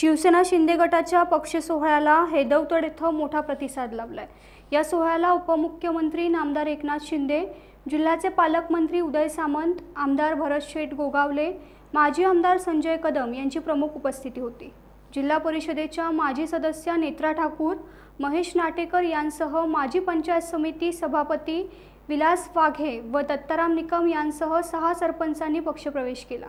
शिवसेना शिंदे गटाच्या पक्ष सोहळ्याला हेदवतड येथे मोठा प्रतिसाद लाभलाय। या सोहळ्याला उपमुख्यमंत्री नामदार एकनाथ शिंदे, जिल्ह्याचे पालकमंत्री उदय सामंत, आमदार भरत शेठ गोगावले, माजी आमदार संजय कदम यांची प्रमुख उपस्थिती होती। जिल्हा परिषदेच्या माजी सदस्य नेत्रा ठाकूर, महेश नाटेकर यांसह माजी पंचायत समिती सभापती विलास वाघे व दत्ताराम निकम यांसह 6 सरपंचांनी पक्षप्रवेश केला।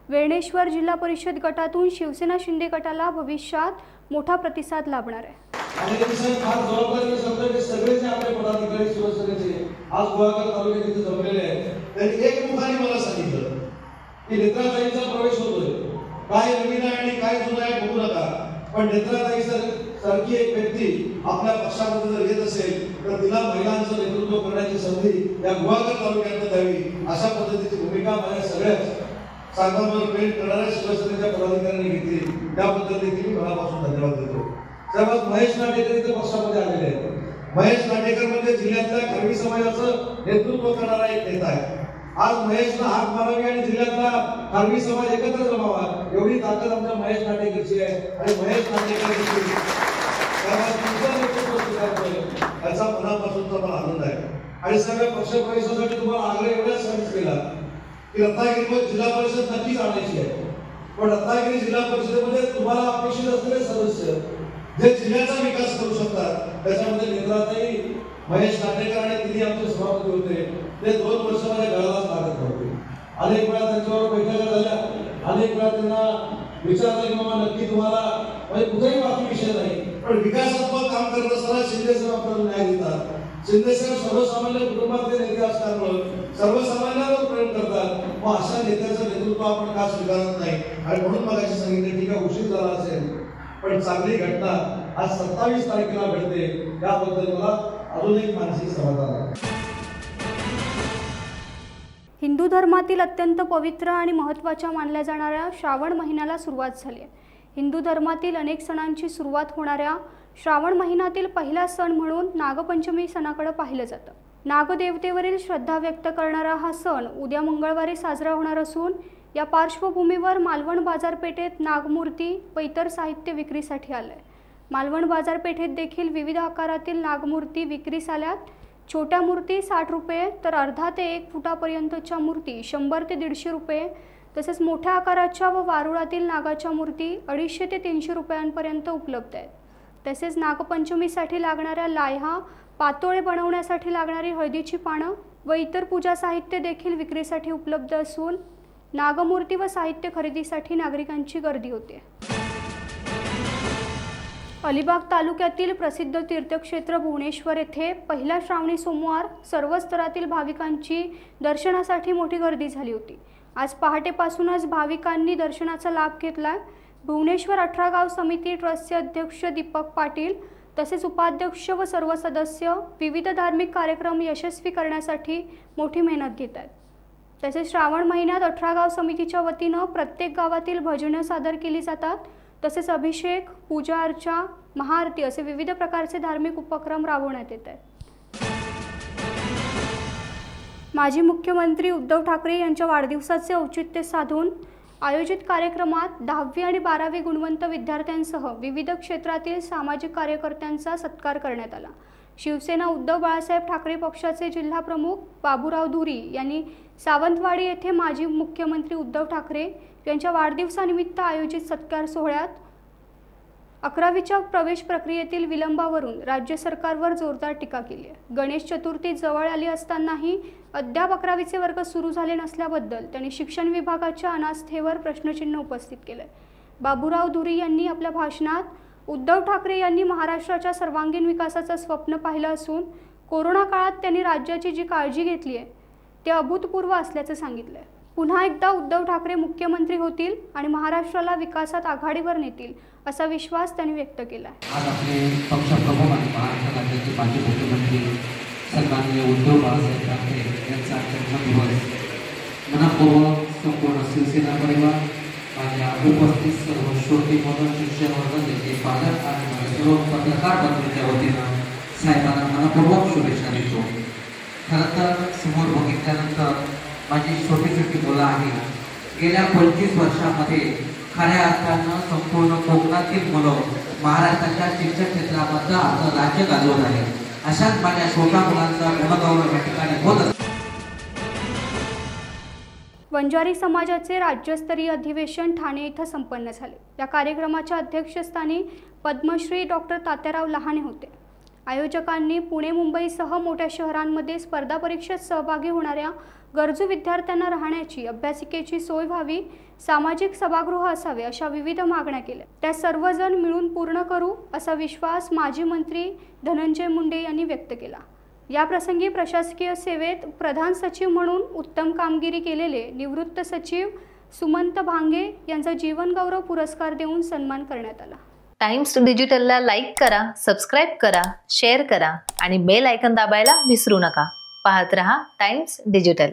वेळणेश्वर जिल्हा परिषद गटातून शिवसेना शिंदे गटाला भविष्यात मोठा प्रतिसाद लाभणार आहे। आणि खास जबाबदारी समजा सगळे जे आपले पदाधिकारी शिवसेनेचे आज गोवाकर तालुक्यात इथे जमलेले आहेत, त्यांनी एक मुखाने मला सांगितलं की नेत्राताईंचा प्रवेश होतोय, काय नवीन आहे आणि काय जुनं आहे बघू नका, पण नेत्राताई सारखी एक व्यक्ती आपल्या पक्षामध्ये जर येत असेल तर तिला महिलांचं नेतृत्व करण्याची संधी या गोवाकर तालुक्यात द्यावी, अशा पद्धतीची भूमिका माझ्या सगळ्याच सांगताना प्रेम करणाऱ्या शिवसेनेच्या पदाधिकाऱ्यांनी घेतली, त्याबद्दल देखील मी मनापासून धन्यवाद देतो। सर्वात महेश नाटेकर इथे पक्षामध्ये आलेले आहेत। महेश नाटेकर म्हणजे जिल्ह्यातल्या खरवी समाजाचं नेतृत्व करणारा एक नेता आहे। आज महेशला हाक मारावी आणि जिल्ह्यातला खरवी समाज एकत्र जमावा, एवढी ताकद आमच्या महेश नाटेकरची आहे आणि महेश नाटेकर याचा मनापासूनचा मला आनंद आहे। आणि सगळ्या पक्ष प्रवेशासाठी तुम्हाला आग्रह एवढ्याच सांगितलं केला की रत्नागिरीमध्ये जिल्हा परिषद नक्कीच आणायची आहे, पण रत्नागिरी जिल्हा परिषदेमध्ये तुम्हाला अपेक्षित असलेले सदस्य जे जिल्ह्याचा विकास करू शकतात, त्याच्यामध्ये नेत्राताई, महेश नाटेकर आणि तिन्ही आमचे सभापती होते। ते 2 वर्ष माझ्या गळालाच लागत नव्हते। अनेक वेळा त्यांच्यावर बैठका झाल्या, अनेक वेळा त्यांना विचारलं की बाबा नक्की तुम्हाला म्हणजे कुठेही बाकी विषय नाही, पण विकासात्मक काम करत असताना शिंदे साहेब आपल्याला न्याय देतात। शिंदे साहेब सर्वसामान्य कुटुंबातले नेते असल्यामुळे सर्वसामान्यांवर प्रेम करतात, मग अशा नेत्याचं नेतृत्व आपण का स्वीकारत नाही? आणि म्हणून मगाशी सांगितलं ठीक आहे, उशीर झाला असेल पण चांगली घटना आज 27 तारखेला घडते, त्याबद्दल मला अजून एक मानसिक समाधान आहे। हिंदू धर्मातील अत्यंत पवित्र आणि महत्त्वाच्या मानल्या जाणाऱ्या श्रावण महिन्याला सुरुवात झाली आहे। हिंदू धर्मातील अनेक सणांची सुरुवात होणाऱ्या श्रावण महिन्यातील पहिला सण म्हणून नागपंचमी सणाकडे पाहिलं जातं। नागदेवतेवरील श्रद्धा व्यक्त करणारा हा सण उद्या मंगळवारी साजरा होणार असून या पार्श्वभूमीवर मालवण बाजारपेठेत नागमूर्ती व इतर साहित्य विक्रीसाठी आलंय। मालवण बाजारपेठेत देखील विविध आकारातील नागमूर्ती विक्रीस आल्यात। छोट्या मूर्ती 60 रुपये तर अर्धा ते 1 फुटापर्यंतच्या मूर्ती 100 ते 150 रुपये, तसेच मोठ्या आकाराच्या व वारुळातील नागाच्या मूर्ती 250 ते 300 रुपयांपर्यंत उपलब्ध आहेत। तसेच नागपंचमीसाठी लागणाऱ्या लाह्या, पातोळे बनवण्यासाठी लागणारी हळदीची पानं व इतर पूजा साहित्य देखील विक्रीसाठी उपलब्ध असून नागमूर्ती व साहित्य खरेदीसाठी नागरिकांची गर्दी होते। अलिबाग तालुक्यातील प्रसिद्ध तीर्थक्षेत्र भुवनेश्वर येथे पहिला श्रावणी सोमवार सर्व स्तरातील भाविकांची दर्शनासाठी मोठी गर्दी झाली होती। आज पहाटेपासूनच भाविकांनी दर्शनाचा लाभ घेतला। भुवनेश्वर 18 गाव समिती ट्रस्टचे अध्यक्ष दीपक पाटील तसेच उपाध्यक्ष व सर्व सदस्य विविध धार्मिक कार्यक्रम यशस्वी करण्यासाठी मोठी मेहनत घेत आहेत। तसेच श्रावण महिन्यात 18 गाव समितीच्या वतीनं प्रत्येक गावातील भजनं सादर केली जातात, तसेच अभिषेक, पूजा अर्चा, महाआरती असे विविध प्रकारचे धार्मिक उपक्रम राबवण्यात येत आहेत। माजी मुख्यमंत्री उद्धव ठाकरे यांच्या वाढदिवसाचे औचित्य साधून आयोजित कार्यक्रमात 10वी आणि 12वी गुणवंत विद्यार्थ्यांसह विविध क्षेत्रातील सामाजिक कार्यकर्त्यांचा सत्कार करण्यात आला। शिवसेना उद्धव बाळासाहेब ठाकरे पक्षाचे जिल्हा प्रमुख बाबूराव धुरी यांनी सावंतवाडी येथे माजी मुख्यमंत्री उद्धव ठाकरे यांच्या वाढदिवसानिमित्त आयोजित सत्कार सोहळ्यात 11वीच्या प्रवेश प्रक्रियेतील विलंबावरून राज्य सरकारवर जोरदार टीका केली आहे। गणेश चतुर्थी जवळ आली असतानाही अद्याप 11वीचे वर्ग सुरू झाले नसल्याबद्दल त्यांनी शिक्षण विभागाच्या अनास्थेवर प्रश्नचिन्ह उपस्थित केले। बाबूराव धुरी यांनी आपल्या भाषणात उद्धव ठाकरे यांनी महाराष्ट्राच्या सर्वांगीण विकासाचं स्वप्न पाहिलं असून कोरोना काळात त्यांनी राज्याची जी काळजी घेतली आहे ते अभूतपूर्व असल्याचं सांगितलं। पुन्हा एकदा उद्धव ठाकरे मुख्यमंत्री होतील आणि महाराष्ट्राला विकासात आघाडीवर नेतील असा विश्वास त्यांनी व्यक्त केला। आज आपले पक्षप्रमुख आणि महाराष्ट्र राज्याचे माजी मुख्यमंत्री सन्माननीय उद्धव बाळासाहेब ठाकरे यांचा जन्मदिवस मनपूर्वक संपूर्ण शिवसेना परिवार, माझ्या उपस्थित सर्व श्रोते मधून शिक्षण वर्गाचे पालक आणि माझ्या सर्व पत्रकार बंधूंच्या वतीनं साहेबांना मनपूर्वक शुभेच्छा देतो। खरं तर समोर बघितल्यानंतर माझी छोटी छोटी मुलं आहेत। गेल्या 25 वर्षामध्ये खऱ्या अर्थानं संपूर्ण कोकणातील मुलं महाराष्ट्राच्या शिक्षण क्षेत्राबद्दल आपलं राज्य गाजवत आहे. अशाच माझ्या छोट्या मुलांचा गुणगौरव या ठिकाणी होत असतो. वंजारी समाजाचे राज्यस्तरीय अधिवेशन ठाणे येथे संपन्न झाले. या कार्यक्रमाच्या अध्यक्षस्थानी पद्मश्री डॉक्टर तात्याराव लहाने होते. आयोजकांनी पुणे मुंबईसह मोठ्या शहरांमध्ये स्पर्धा परीक्षेत सहभागी होणाऱ्या गरजू विद्यार्थ्यांना राहण्याची अभ्यासिकेची सोय व्हावी, सामाजिक सभागृह असावे अशा विविध मागण्या केल्या. त्या सर्वजण मिळून पूर्ण करू असा विश्वास माजी मंत्री धनंजय मुंडे यांनी व्यक्त केला. या प्रसंगी प्रशासकीय सेवेत प्रधान सचिव म्हणून उत्तम कामगिरी केलेले निवृत्त सचिव सुमंत भांगे यांचा जीवन गौरव पुरस्कार देऊन सन्मान करण्यात आला. टाइम्स डिजिटलला लाईक करा, सबस्क्राईब करा, शेअर करा आणि बेल आयकॉन दाबायला विसरू नका. पाहत रहा टाइम्स डिजिटल.